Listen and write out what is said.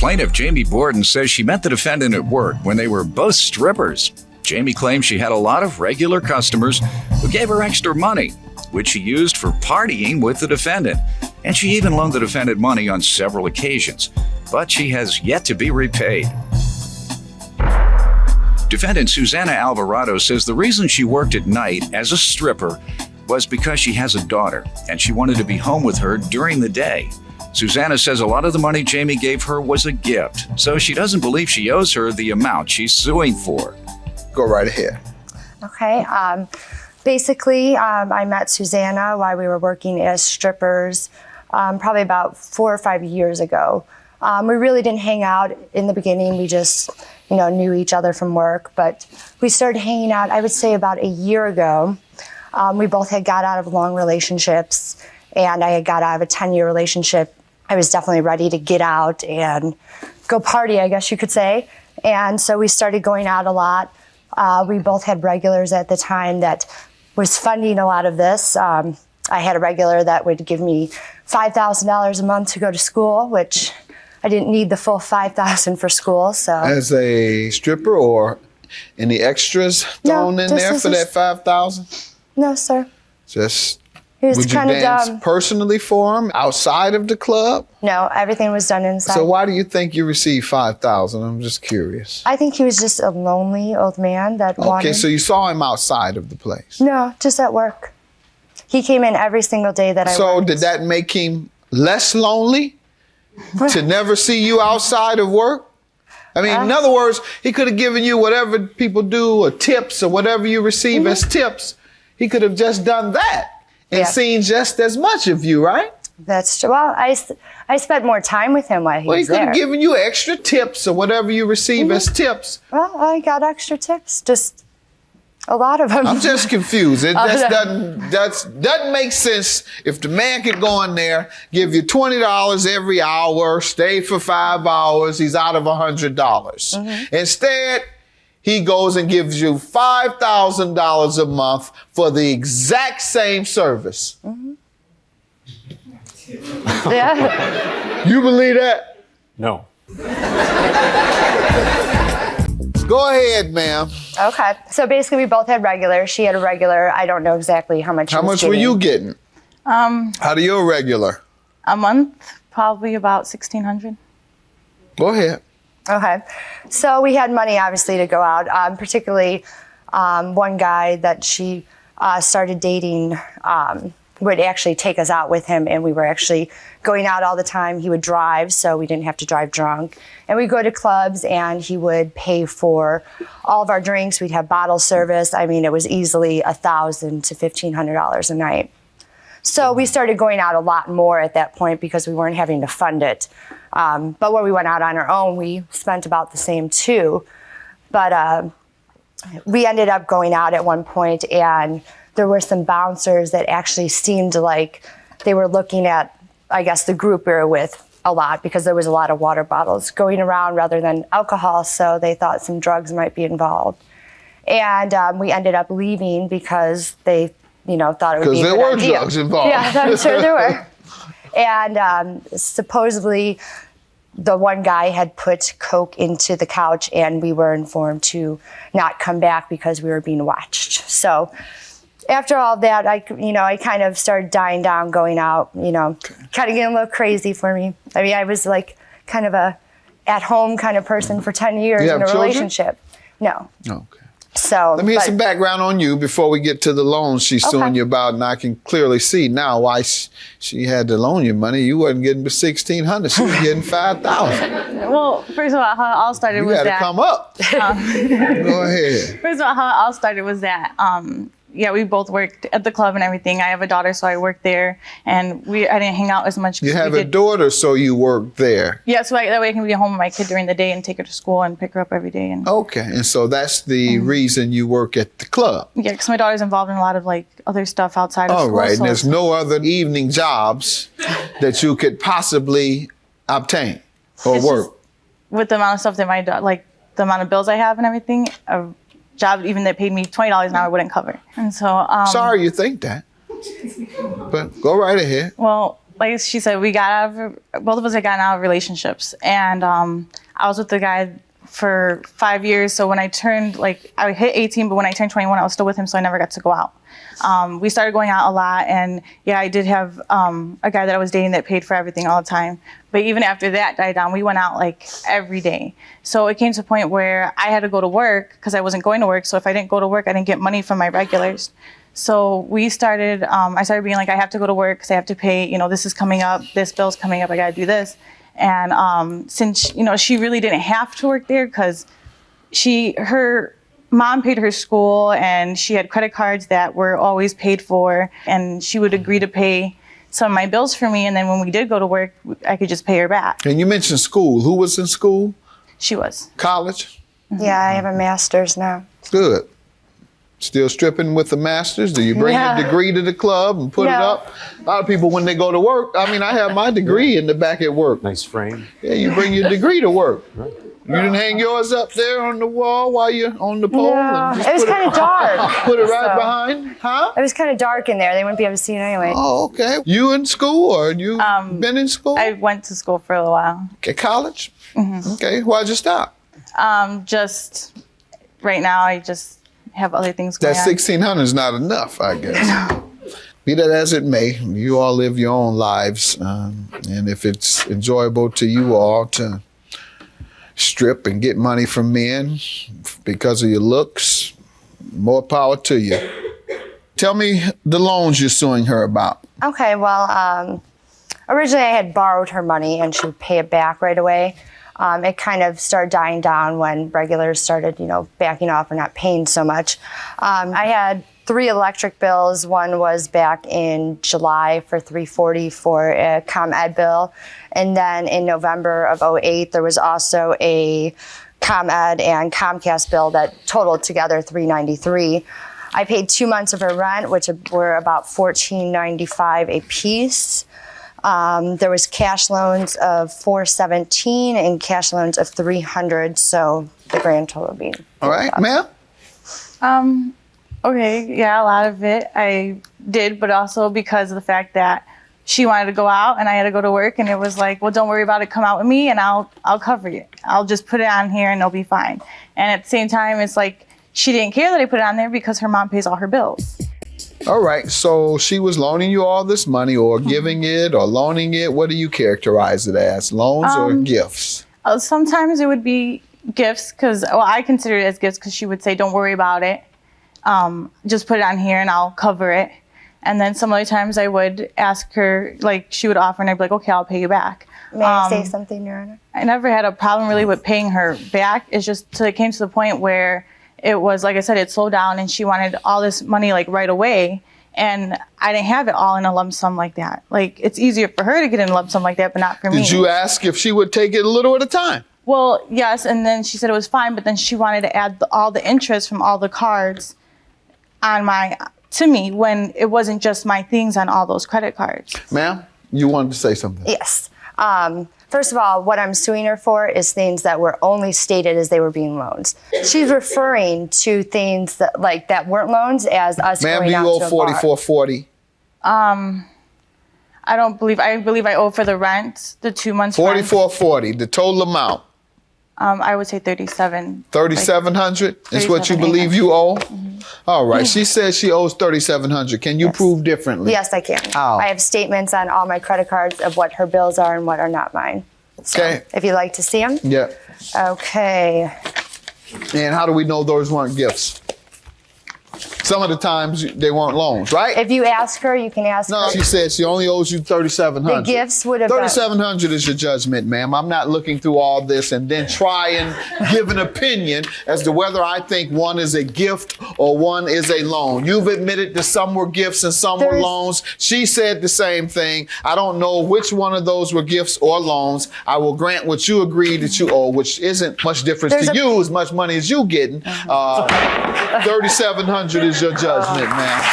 Plaintiff Jamie Borden says she met the defendant at work when they were both strippers. Jamie claims she had a lot of regular customers who gave her extra money, which she used for partying with the defendant. And she even loaned the defendant money on several occasions, but she has yet to be repaid. Defendant Susanna Alvarado says the reason she worked at night as a stripper was because she has a daughter and she wanted to be home with her during the day. Susanna says a lot of the money Jamie gave her was a gift, so she doesn't believe she owes her the amount she's suing for. Go right ahead. Okay. Basically, I met Susanna while we were working as strippers, probably about 4 or 5 years ago. We really didn't hang out in the beginning. We just, knew each other from work. But we started hanging out, I would say, about a year ago. We both had got out of long relationships, and I had got out of a 10-year relationship. I was definitely ready to get out and go party, I guess you could say. And so we started going out a lot. We both had regulars at the time that was funding a lot of this. I had a regular that would give me $5,000 a month to go to school, which I didn't need the full $5,000 for school. So as a stripper, or any extras thrown in there for that $5,000? No, sir. Just would you dance personally for him outside of the club? No, everything was done inside. So why do you think you received $5,000? I'm just curious. I think he was just a lonely old man that wanted. Okay, so you saw him outside of the place? No, just at work. He came in every single day that I worked. So did that make him less lonely to never see you outside of work? I mean, in other words, he could have given you whatever people do, or tips, or whatever you receive as tips. He could have just done that and seen just as much of you, right? That's true. Well, I spent more time with him while he was there. Well, he could have given you extra tips or whatever you receive as tips. Well, I got extra tips, just a lot of them. I'm just confused. It just doesn't make sense if the man could go in there, give you $20 every hour, stay for 5 hours, he's out of $100. Instead, he goes and gives you $5,000 a month for the exact same service. Yeah. You believe that? No. Go ahead, ma'am. Okay. So basically, we both had regular. She had a regular. I don't know exactly how much. How much were you getting? Out of your regular? A month, probably about $1,600. Go ahead. Okay. So we had money, obviously, to go out. Particularly, one guy that she started dating would actually take us out with him, and we were actually going out all the time. He would drive, so we didn't have to drive drunk. And we'd go to clubs, and he would pay for all of our drinks. We'd have bottle service. I mean, it was easily $1,000 to $1,500 a night. So we started going out a lot more at that point because we weren't having to fund it. But when we went out on our own, we spent about the same too. But we ended up going out at one point, and there were some bouncers that actually seemed like they were looking at, I guess, the group we were with a lot, because there was a lot of water bottles going around rather than alcohol, so they thought some drugs might be involved. And we ended up leaving because they, thought it would be a good idea. Because there were drugs involved. Yeah, I'm sure there were. And supposedly the one guy had put coke into the couch, and we were informed to not come back because we were being watched. So after all that, I kind of started dying down, going out, kind of getting a little crazy for me. I mean, I was like kind of a at-home kind of person for 10 years in a relationship. No. Okay. So let me get some background on you before we get to the loans she's suing you about, and I can clearly see now why she had to loan you money. You wasn't getting $1,600; she was getting $5,000. Well, first of all, how it all started was that. You got to come up. Go ahead. First of all, how it all started was that. We both worked at the club and everything. I have a daughter, so I worked there, and I didn't hang out as much. You have a daughter, so you work there. Yeah, so that way I can be home with my kid during the day and take her to school and pick her up every day. Okay, and so that's the reason you work at the club. Yeah, because my daughter's involved in a lot of other stuff outside of school. All right, and there's no other evening jobs that you could possibly obtain or work. With the amount of stuff that the amount of bills I have and everything, a job even that paid me $20 an hour wouldn't cover. And so sorry you think that, but go right ahead. Well, like she said, both of us had gotten out of relationships, and I was with the guy for 5 years. So when I turned, I hit 18, but when I turned 21, I was still with him, so I never got to go out. We started going out a lot, and yeah, I did have a guy that I was dating that paid for everything all the time. But even after that died down, we went out every day. So it came to a point where I had to go to work because I wasn't going to work. So if I didn't go to work, I didn't get money from my regulars. So we started, I started being like, I have to go to work because I have to pay, this is coming up, this bill's coming up, I got to do this. And since, she really didn't have to work there because her mom paid her school and she had credit cards that were always paid for, and she would agree to pay some of my bills for me. And then when we did go to work, I could just pay her back. And you mentioned school. Who was in school? She was. College? Yeah, I have a master's now. Good. Still stripping with the master's? Do you bring your degree to the club and put it up? A lot of people, when they go to work, I have my degree in the back at work. Nice frame. Yeah, you bring your degree to work. Right. You didn't hang yours up there on the wall while you're on the pole? No, it was kind of dark. Put it right behind? Huh? It was kind of dark in there. They wouldn't be able to see it anyway. Oh, okay. You in school or you been in school? I went to school for a while. Okay, college? Mm-hmm. Okay, why'd you stop? Just right now, I just have other things going That on. 1,600 is not enough, I guess. Be that as it may, you all live your own lives. And if it's enjoyable to you all to strip and get money from men because of your looks, more power to you. Tell me the loans you're suing her about. Okay, well, originally I had borrowed her money and she would pay it back right away. It kind of started dying down when regulars started, backing off or not paying so much. I had 3 electric bills. One was back in July for $340 for a ComEd bill. And then in November of '08, there was also a ComEd and Comcast bill that totaled together $393. I paid 2 months of her rent, which were about $14.95 a piece. There was cash loans of $417 and cash loans of $300, so the grand total being. All right, ma'am? Okay, yeah, a lot of it I did, but also because of the fact that she wanted to go out and I had to go to work, and it was like, well, don't worry about it, come out with me and I'll cover you. I'll just put it on here and it'll be fine. And at the same time, it's like she didn't care that I put it on there because her mom pays all her bills. All right, so she was loaning you all this money or giving it or loaning it. What do you characterize it as, loans or gifts? Sometimes it would be gifts because, I consider it as gifts because she would say, don't worry about it. Just put it on here and I'll cover it. And then some other times I would ask her, she would offer and I'd be like, okay, I'll pay you back. May I say something, Your Honor? I never had a problem really with paying her back. It's just till it came to the point where it was, like I said, it slowed down and she wanted all this money right away. And I didn't have it all in a lump sum like that. It's easier for her to get in a lump sum like that, but not for me. Did you ask if she would take it a little at a time? Well, yes, and then she said it was fine, but then she wanted to add all the interest from all the cards to me when it wasn't just my things on all those credit cards. Ma'am, you wanted to say something? Yes. First of all, what I'm suing her for is things that were only stated as they were being loans. She's referring to things that that weren't loans as us Ma'am, going out to a do you owe bar. $44.40? I believe I owe for the rent, the 2 months rent. $44.40, the total amount. I would say 37. $3,700 is what you believe you owe? Mm-hmm. All right. She says she owes $3,700. Can you prove differently? Yes, I can. How? I have statements on all my credit cards of what her bills are and what are not mine. So, Okay. if you'd like to see them. Yeah. Okay. And how do we know those weren't gifts? Some of the times they weren't loans, right? If you ask her, you can ask No, her. she said she only owes you $3,700. The gifts would have been. $3,700 is your judgment, ma'am. I'm not looking through all this and then try and give an opinion as to whether I think one is a gift or one is a loan. You've admitted that some were gifts and some were loans. She said the same thing. I don't know which one of those were gifts or loans. I will grant what you agree that you owe, which isn't much difference to you as much money as you getting. $3,700 is your judgment, ma'am.